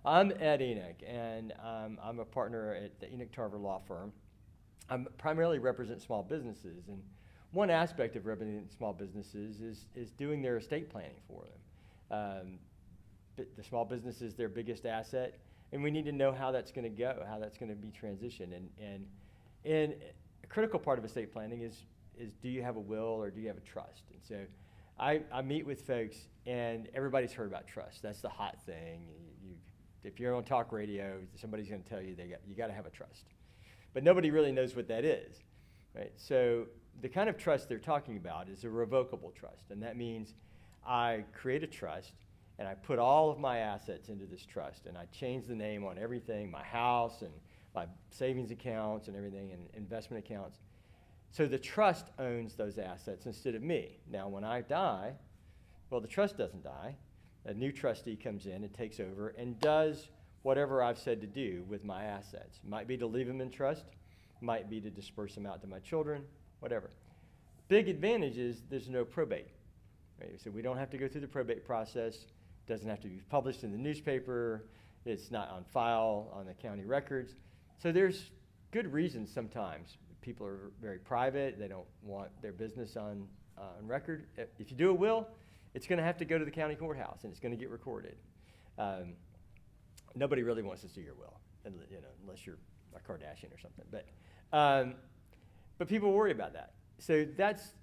I'm Ed Enoch, and I'm a partner at the Enoch Tarver Law Firm. I primarily represent small businesses, and one aspect of representing small businesses is doing their estate planning for them. The small business is their biggest asset, and we need to know how that's going to go, how that's going to be transitioned. And a critical part of estate planning is do you have a will or do you have a trust? And so I meet with folks, and everybody's heard about trust. That's the hot thing. If you're on talk radio, somebody's going to tell you you got to have a trust. But nobody really knows what that is, right? So the kind of trust they're talking about is a revocable trust, and that means I create a trust, and I put all of my assets into this trust, and I change the name on everything, my house and my savings accounts and everything, and investment accounts. So the trust owns those assets instead of me. Now, when I die, well, the trust doesn't die. A new trustee comes in and takes over and does whatever I've said to do with my assets. Might be to leave them in trust, might be to disperse them out to my children, whatever. Big advantage is there's no probate. Right? So we don't have to go through the probate process. It doesn't have to be published in the newspaper. It's not on file on the county records. So there's good reasons sometimes. People are very private. They don't want their business on record. If you do a will, it's going to have to go to the county courthouse, and it's going to get recorded. Nobody really wants to see your will, unless you're a Kardashian or something. But people worry about that. So that's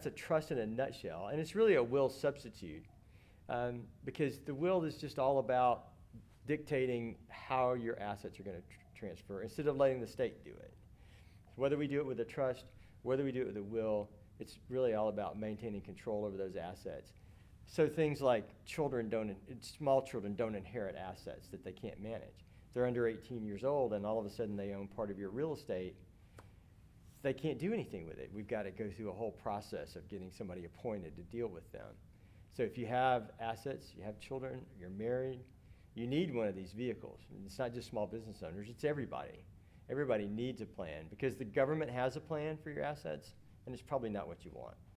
a trust in a nutshell, and it's really a will substitute, because the will is just all about dictating how your assets are going to transfer instead of letting the state do it. So whether we do it with a trust, whether we do it with a will, it's really all about maintaining control over those assets. So things like small children don't inherit assets that they can't manage. If they're under 18 years old and all of a sudden they own part of your real estate, they can't do anything with it. We've got to go through a whole process of getting somebody appointed to deal with them. So if you have assets, you have children, you're married, you need one of these vehicles. And it's not just small business owners, it's everybody. Everybody needs a plan because the government has a plan for your assets, and it's probably not what you want.